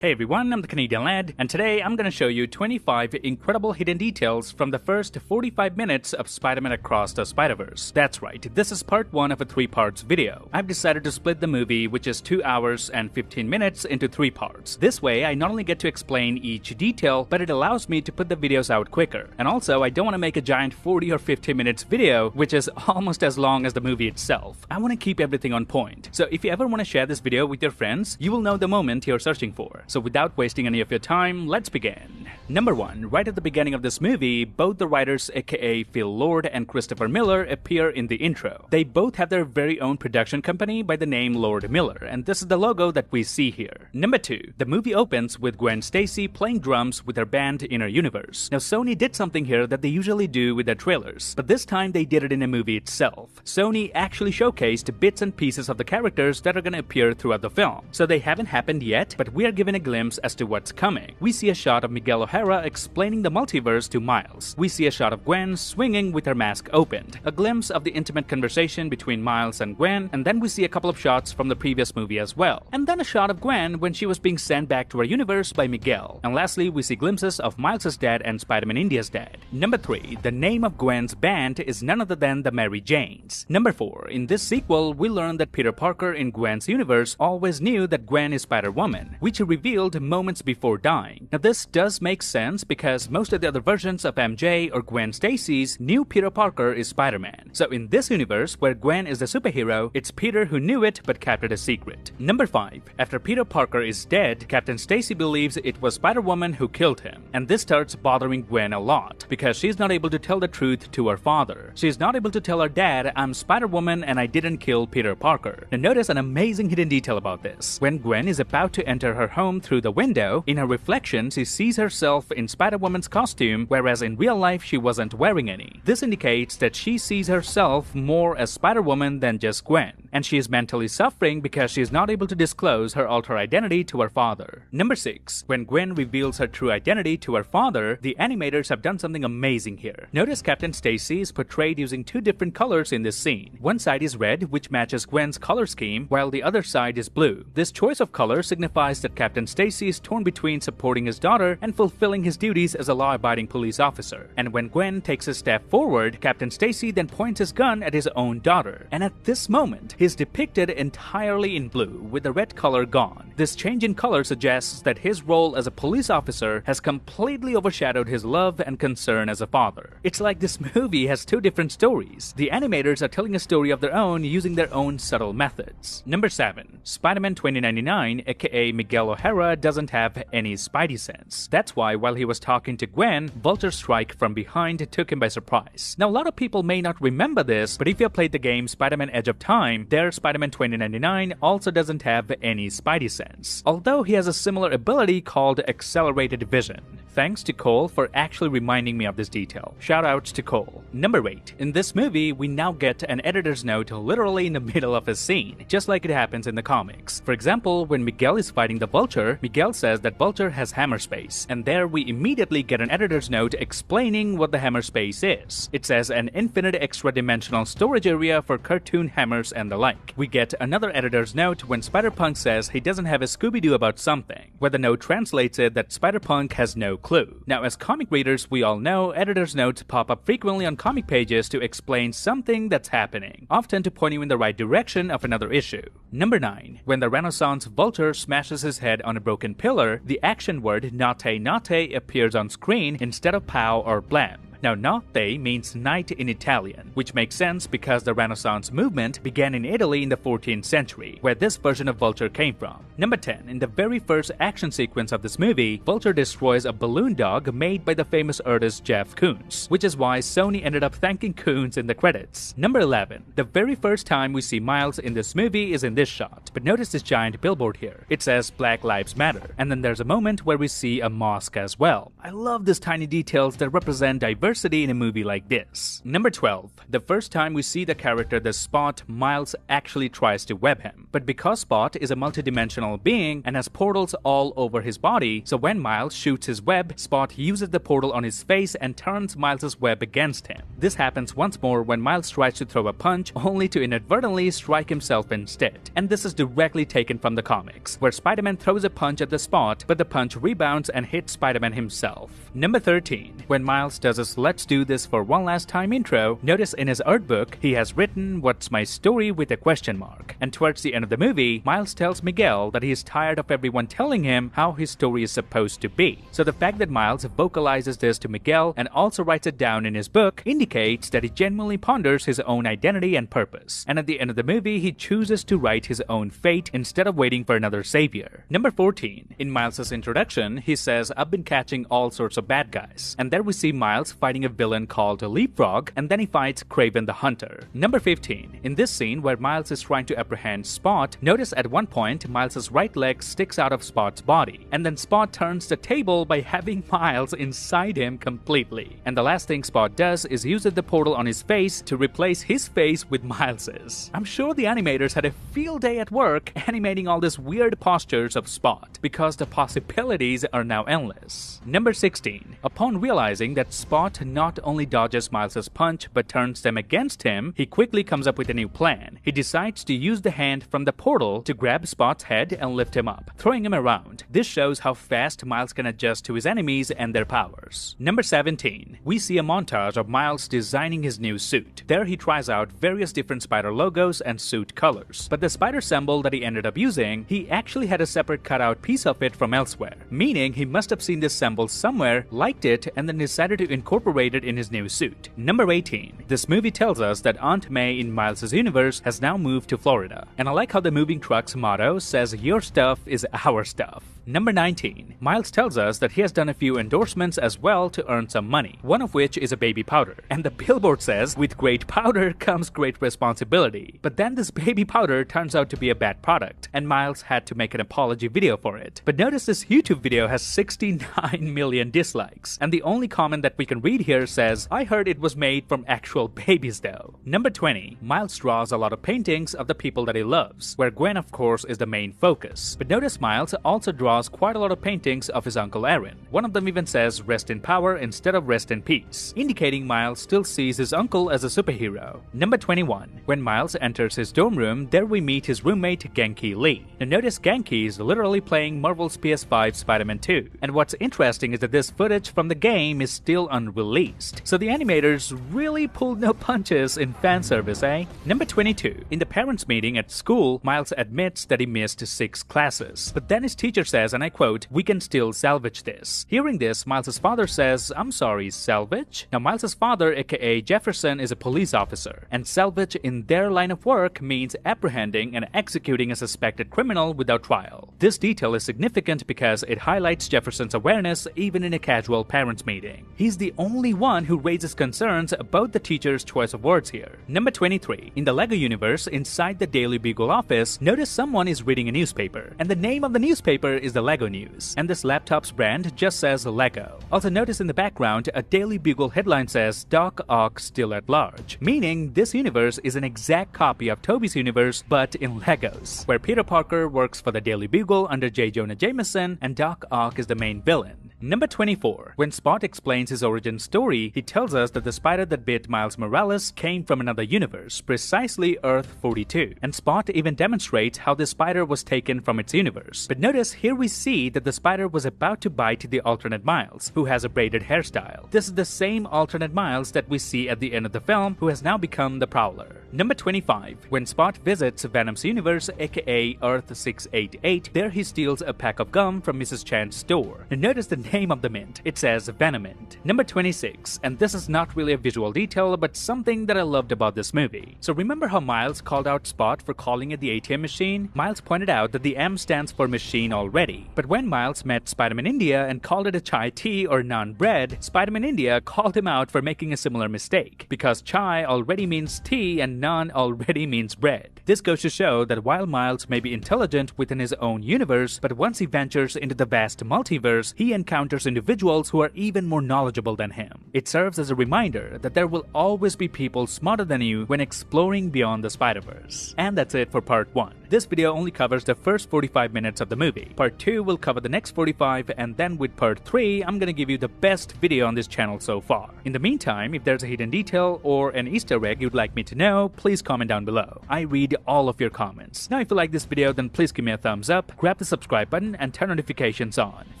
Hey everyone, I'm the Canadian Lad, and today I'm gonna show you 25 incredible hidden details from the first 45 minutes of Spider-Man Across the Spider-Verse. That's right, this is part 1 of a 3-parts video. I've decided to split the movie, which is 2 hours and 15 minutes, into 3 parts. This way, I not only get to explain each detail, but it allows me to put the videos out quicker. And also, I don't want to make a giant 40 or 50 minutes video, which is almost as long as the movie itself. I want to keep everything on point. So if you ever want to share this video with your friends, you will know the moment you're searching for. So without wasting any of your time, let's begin. Number 1. Right at the beginning of this movie, both the writers aka Phil Lord and Christopher Miller appear in the intro. They both have their very own production company by the name Lord Miller, and this is the logo that we see here. Number 2. The movie opens with Gwen Stacy playing drums with her band Inner Universe. Now Sony did something here that they usually do with their trailers, but this time they did it in a movie itself. Sony actually showcased bits and pieces of the characters that are gonna appear throughout the film. So they haven't happened yet, but we are given a glimpse as to what's coming. We see a shot of Miguel O Hara explaining the multiverse to Miles. We see a shot of Gwen swinging with her mask opened, a glimpse of the intimate conversation between Miles and Gwen, and then we see a couple of shots from the previous movie as well. And then a shot of Gwen when she was being sent back to her universe by Miguel. And lastly, we see glimpses of Miles' dad and Spider-Man India's dad. Number 3. The name of Gwen's band is none other than the Mary Janes. Number 4. In this sequel, we learn that Peter Parker in Gwen's universe always knew that Gwen is Spider-Woman, which he revealed moments before dying. Now this does make sense because most of the other versions of MJ or Gwen Stacy's knew Peter Parker is Spider-Man. So in this universe where Gwen is the superhero, it's Peter who knew it but kept it a secret. Number 5. After Peter Parker is dead, Captain Stacy believes it was Spider-Woman who killed him. And this starts bothering Gwen a lot because she's not able to tell the truth to her father. She's not able to tell her dad, I'm Spider-Woman and I didn't kill Peter Parker. Now notice an amazing hidden detail about this. When Gwen is about to enter her home through the window, in her reflection she sees herself in Spider-Woman's costume, whereas in real life she wasn't wearing any. This indicates that she sees herself more as Spider-Woman than just Gwen, and she is mentally suffering because she is not able to disclose her alter identity to her father. Number 6. When Gwen reveals her true identity to her father, the animators have done something amazing here. Notice Captain Stacy is portrayed using 2 different colors in this scene. One side is red, which matches Gwen's color scheme, while the other side is blue. This choice of color signifies that Captain Stacy is torn between supporting his daughter and fulfilling his duties as a law-abiding police officer. And when Gwen takes a step forward, Captain Stacy then points his gun at his own daughter. And at this moment, he is depicted entirely in blue, with the red color gone. This change in color suggests that his role as a police officer has completely overshadowed his love and concern as a father. It's like this movie has 2 different stories. The animators are telling a story of their own using their own subtle methods. Number 7. Spider-Man 2099, aka Miguel O Hara, doesn't have any spidey sense. That's why while he was talking to Gwen, Vulture's strike from behind took him by surprise. Now a lot of people may not remember this, but if you have played the game Spider-Man Edge of Time, there Spider-Man 2099 also doesn't have any spidey sense, although he has a similar ability called accelerated vision. Thanks to Cole for actually reminding me of this detail. Shoutouts to Cole. Number 8. In this movie, we now get an editor's note literally in the middle of a scene, just like it happens in the comics. For example, when Miguel is fighting the Vulture, Miguel says that Vulture has hammer space, and there we immediately get an editor's note explaining what the hammer space is. It says an infinite extra-dimensional storage area for cartoon hammers and the like. We get another editor's note when Spider-Punk says he doesn't have a Scooby-Doo about something, where the note translates it that Spider-Punk has no clue. Now as comic readers, we all know editor's notes pop up frequently on comic pages to explain something that's happening, often to point you in the right direction of another issue. Number 9. When the Renaissance Vulture smashes his head on a broken pillar, the action word "Notte Notte" appears on screen instead of "pow" or "blam." Now, notte means night in Italian, which makes sense because the Renaissance movement began in Italy in the 14th century, where this version of Vulture came from. Number 10. In the very first action sequence of this movie, Vulture destroys a balloon dog made by the famous artist Jeff Koons, which is why Sony ended up thanking Koons in the credits. Number 11. The very first time we see Miles in this movie is in this shot, but notice this giant billboard here. It says Black Lives Matter, and then there's a moment where we see a mosque as well. I love these tiny details that represent diversity diversity in a movie like this. Number 12. The first time we see the character the Spot, Miles actually tries to web him. But because Spot is a multidimensional being and has portals all over his body, so when Miles shoots his web, Spot uses the portal on his face and turns Miles' web against him. This happens once more when Miles tries to throw a punch, only to inadvertently strike himself instead. And this is directly taken from the comics, where Spider-Man throws a punch at the Spot, but the punch rebounds and hits Spider-Man himself. Number 13. When Miles does his "Let's do this for one last time" intro, notice in his art book he has written "What's my story?" with a question mark. And towards the end of the movie, Miles tells Miguel that he is tired of everyone telling him how his story is supposed to be. So the fact that Miles vocalizes this to Miguel and also writes it down in his book indicates that he genuinely ponders his own identity and purpose. And at the end of the movie, he chooses to write his own fate instead of waiting for another savior. Number 14. In Miles' introduction, he says, "I've been catching all sorts of bad guys." And there we see Miles fighting a villain called Leapfrog, and then he fights Kraven the Hunter. Number 15. In this scene where Miles is trying to apprehend Spot, notice at one point Miles' right leg sticks out of Spot's body, and then Spot turns the table by having Miles inside him completely. And the last thing Spot does is uses the portal on his face to replace his face with Miles's. I'm sure the animators had a field day at work animating all these weird postures of Spot, because the possibilities are now endless. Number 16. Upon realizing that Spot not only dodges Miles' punch but turns them against him, he quickly comes up with a new plan. He decides to use the hand from the portal to grab Spot's head and lift him up, throwing him around. This shows how fast Miles can adjust to his enemies and their powers. Number 17. We see a montage of Miles designing his new suit. There he tries out various different spider logos and suit colors. But the spider symbol that he ended up using, he actually had a separate cutout piece of it from elsewhere, meaning he must have seen this symbol somewhere, liked it, and then decided to incorporate it in his new suit. Number 18. This movie tells us that Aunt May in Miles' universe has now moved to Florida. And I like how the moving truck's motto says, "Your stuff is our stuff." Number 19. Miles tells us that he has done a few endorsements as well to earn some money, one of which is a baby powder. And the billboard says, "With great powder comes great responsibility." But then this baby powder turns out to be a bad product, and Miles had to make an apology video for it. But notice this YouTube video has 69 million dislikes, and the only comment that we can read here says, "I heard it was made from actual babies though." Number 20. Miles draws a lot of paintings of the people that he loves, where Gwen of course is the main focus. But notice Miles also draws quite a lot of paintings of his uncle Aaron. One of them even says "Rest in power" instead of "Rest in peace," indicating Miles still sees his uncle as a superhero. Number 21. When Miles enters his dorm room, there we meet his roommate Genki Lee. Now notice Genki is literally playing Marvel's PS5 Spider-Man 2. And what's interesting is that this footage from the game is still unreleased. So the animators really pulled no punches in fan service, eh? Number 22. In the parents' meeting at school, Miles admits that he missed 6 classes. But then his teacher says, and I quote, "We can still salvage this." Hearing this, Miles' father says, "I'm sorry, salvage?" Now Miles' father, aka Jefferson, is a police officer, and salvage in their line of work means apprehending and executing a suspected criminal without trial. This detail is significant because it highlights Jefferson's awareness even in a casual parents' meeting. He's the only one who raises concerns about the teacher's choice of words here. Number 23. In the LEGO universe, inside the Daily Bugle office, notice someone is reading a newspaper, and the name of the newspaper is the LEGO News, and this laptop's brand just says LEGO. Also notice in the background, a Daily Bugle headline says Doc Ock still at large, meaning this universe is an exact copy of Tobey's universe but in Legos, where Peter Parker works for the Daily Bugle under J. Jonah Jameson and Doc Ock is the main villain. Number 24. When Spot explains his origin story, he tells us that the spider that bit Miles Morales came from another universe, precisely Earth 42, and Spot even demonstrates how the spider was taken from its universe. But notice here we see that the spider was about to bite the alternate Miles, who has a braided hairstyle. This is the same alternate Miles that we see at the end of the film, who has now become the Prowler. Number 25. When Spot visits Venom's universe, aka Earth 688, there he steals a pack of gum from Mrs. Chan's store. And notice the name of the mint. It says Venomint. Number 26. And this is not really a visual detail, but something that I loved about this movie. So remember how Miles called out Spot for calling it the ATM machine? Miles pointed out that the M stands for machine already. But when Miles met Spider-Man India and called it a chai tea or naan bread, Spider-Man India called him out for making a similar mistake, because chai already means tea and non already means bread. This goes to show that while Miles may be intelligent within his own universe, but once he ventures into the vast multiverse, he encounters individuals who are even more knowledgeable than him. It serves as a reminder that there will always be people smarter than you when exploring beyond the Spider-Verse. And that's it for part 1. This video only covers the first 45 minutes of the movie. Part 2 will cover the next 45, and then with part 3, I'm gonna give you the best video on this channel so far. In the meantime, if there's a hidden detail or an Easter egg you'd like me to know, please comment down below. I read all of your comments. Now if you like this video, then please give me a thumbs up, grab the subscribe button, and turn notifications on.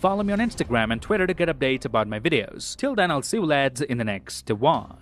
Follow me on Instagram and Twitter to get updates about my videos. Till then, I'll see you lads in the next one.